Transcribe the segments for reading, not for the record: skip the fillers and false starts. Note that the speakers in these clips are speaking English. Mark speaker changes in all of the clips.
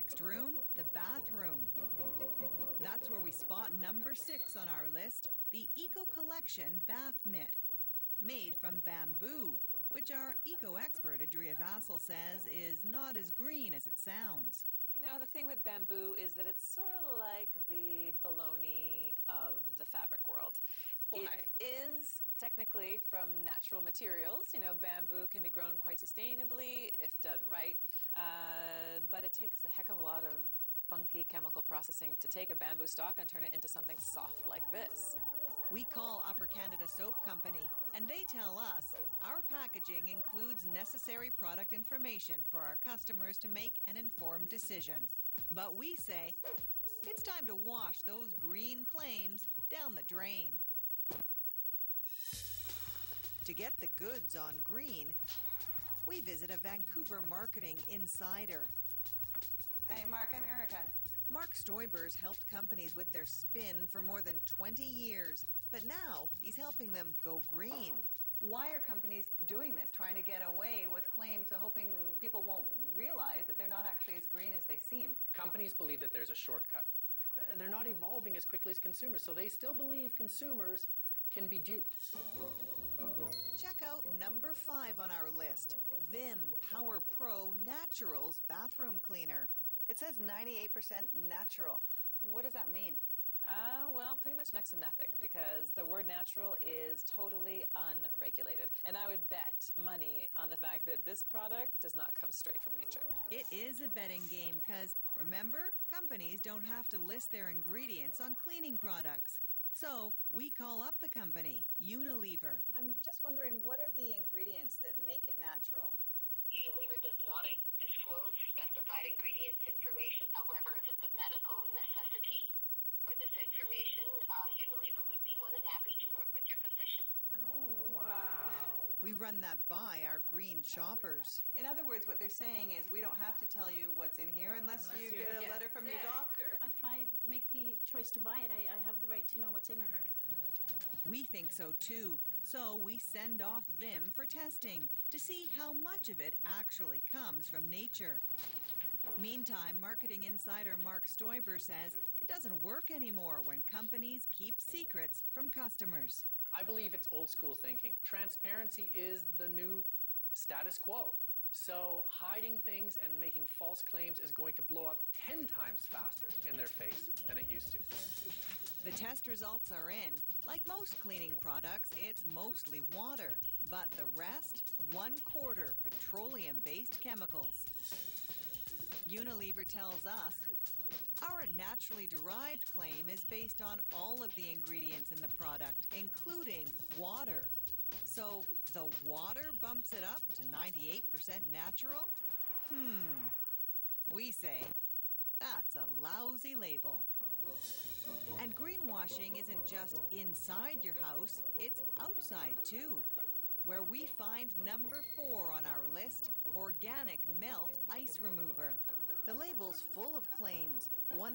Speaker 1: Next room, the bathroom. That's where we spot number 6 on our list, the Eco Collection Bath Mitt. Made from bamboo, which our eco-expert Adria Vassal says is not as green as it sounds.
Speaker 2: You know, the thing with bamboo is that it's sort of like the baloney of the fabric world.
Speaker 3: Why?
Speaker 2: It is technically from natural materials. You know, bamboo can be grown quite sustainably if done right, but it takes a heck of a lot of funky chemical processing to take a bamboo stalk and turn it into something soft like this.
Speaker 1: We call Upper Canada Soap Company, and they tell us our packaging includes necessary product information for our customers to make an informed decision. But we say, it's time to wash those green claims down the drain. To get the goods on green, we visit a Vancouver marketing insider.
Speaker 3: Hey, Mark, I'm Erica.
Speaker 1: Mark Stoiber's helped companies with their spin for more than 20 years, but now he's helping them go green.
Speaker 3: Why are companies doing this, trying to get away with claims, hoping people won't realize that they're not actually as green as they seem?
Speaker 4: Companies believe that there's a shortcut. They're not evolving as quickly as consumers, so they still believe consumers can be duped.
Speaker 1: Check out number 5 on our list, Vim Power Pro Naturals Bathroom Cleaner.
Speaker 3: It says 98% natural. What does that mean?
Speaker 2: Well, pretty much next to nothing, because the word natural is totally unregulated. And I would bet money on the fact that this product does not come straight from nature.
Speaker 1: It is a betting game because, remember, companies don't have to list their ingredients on cleaning products. So we call up the company, Unilever.
Speaker 3: I'm just wondering, what are the ingredients that make it natural?
Speaker 5: Unilever does not disclose specified ingredients information. However, if it's a medical necessity for this information, Unilever would be more than happy to work with your physician.
Speaker 3: Oh, wow.
Speaker 1: We run that by our green shoppers.
Speaker 3: In other words, what they're saying is we don't have to tell you what's in here unless you get a letter from your doctor.
Speaker 6: If I make the choice to buy it, I have the right to know what's in it.
Speaker 1: We think so too, so we send off Vim for testing to see how much of it actually comes from nature. Meantime, marketing insider Mark Stoiber says it doesn't work anymore when companies keep secrets from customers.
Speaker 4: I believe it's old school thinking. Transparency is the new status quo. So hiding things and making false claims is going to blow up 10 times faster in their face than it used to.
Speaker 1: The test results are in. Like most cleaning products, it's mostly water, but the rest, 1/4 petroleum-based chemicals. Unilever tells us our naturally derived claim is based on all of the ingredients in the product, including water. So the water bumps it up to 98% natural? We say that's a lousy label. And greenwashing isn't just inside your house, it's outside too, where we find number 4 on our list, Organic Melt Ice Remover. The label's full of claims, 100%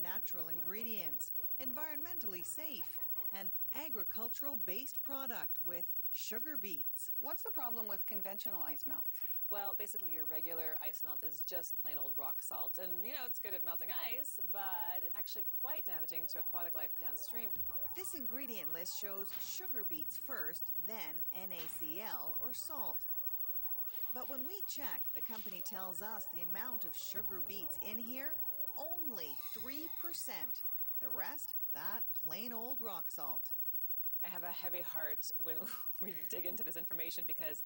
Speaker 1: natural ingredients, environmentally safe, an agricultural-based product with sugar beets.
Speaker 3: What's the problem with conventional ice melts?
Speaker 2: Well, basically your regular ice melt is just plain old rock salt. And, you know, it's good at melting ice, but it's actually quite damaging to aquatic life downstream.
Speaker 1: This ingredient list shows sugar beets first, then NaCl or salt. But when we check, the company tells us the amount of sugar beets in here, only 3%. The rest, that plain old rock salt.
Speaker 2: I have a heavy heart when we dig into this information because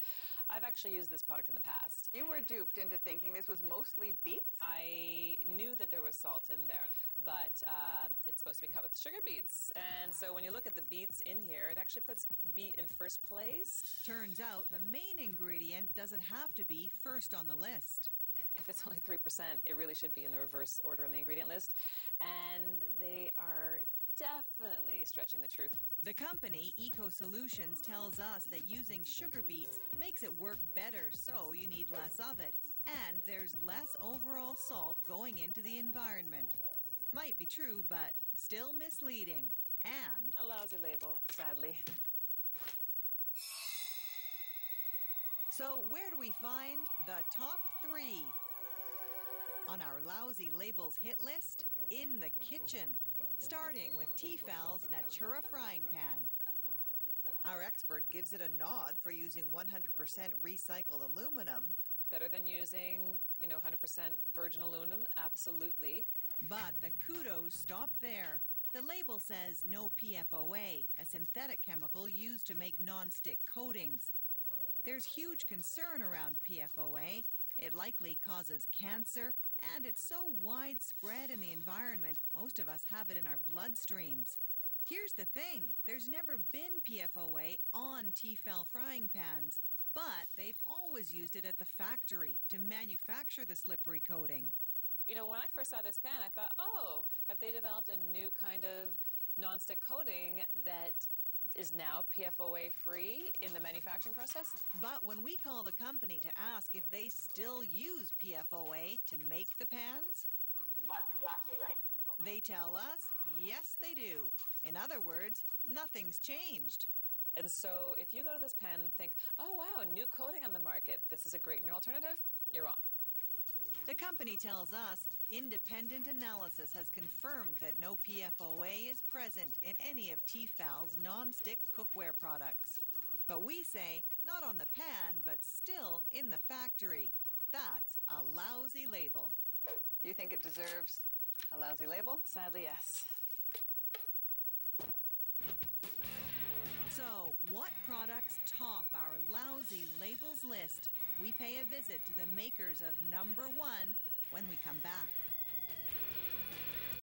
Speaker 2: I've actually used this product in the past.
Speaker 3: You were duped into thinking this was mostly beets?
Speaker 2: I knew that there was salt in there, but it's supposed to be cut with sugar beets. And so when you look at the beets in here, it actually puts beet in first place.
Speaker 1: Turns out the main ingredient doesn't have to be first on the list.
Speaker 2: If it's only 3%, it really should be in the reverse order on the ingredient list. And they are definitely stretching the truth.
Speaker 1: The company, Eco Solutions, tells us that using sugar beets makes it work better, so you need less of it. And there's less overall salt going into the environment. Might be true, but still misleading. And
Speaker 2: a lousy label, sadly.
Speaker 1: So where do we find the top 3? On our Lousy Labels hit list, in the kitchen, starting with Tefal's Natura frying pan. Our expert gives it a nod for using 100% recycled aluminum.
Speaker 2: Better than using, 100% virgin aluminum, absolutely.
Speaker 1: But the kudos stop there. The label says no PFOA, a synthetic chemical used to make non-stick coatings. There's huge concern around PFOA. It likely causes cancer, and it's so widespread in the environment, most of us have it in our bloodstreams. Here's the thing, there's never been PFOA on Tefal frying pans, but they've always used it at the factory to manufacture the slippery coating.
Speaker 2: When I first saw this pan, I thought, oh, have they developed a new kind of nonstick coating that is now PFOA free in the manufacturing process?
Speaker 1: But when we call the company to ask if they still use PFOA to make the pans,
Speaker 5: That's exactly right.
Speaker 1: they tell us, yes, they do. In other words, nothing's changed.
Speaker 2: And so if you go to this pan and think, oh, wow, new coating on the market, this is a great new alternative, you're wrong.
Speaker 1: The company tells us independent analysis has confirmed that no PFOA is present in any of Tefal's non-stick cookware products. But we say, not on the pan, but still in the factory. That's a lousy label.
Speaker 3: Do you think it deserves a lousy label?
Speaker 2: Sadly, yes.
Speaker 1: So, what products top our lousy labels list? We pay a visit to the makers of number one when we come back.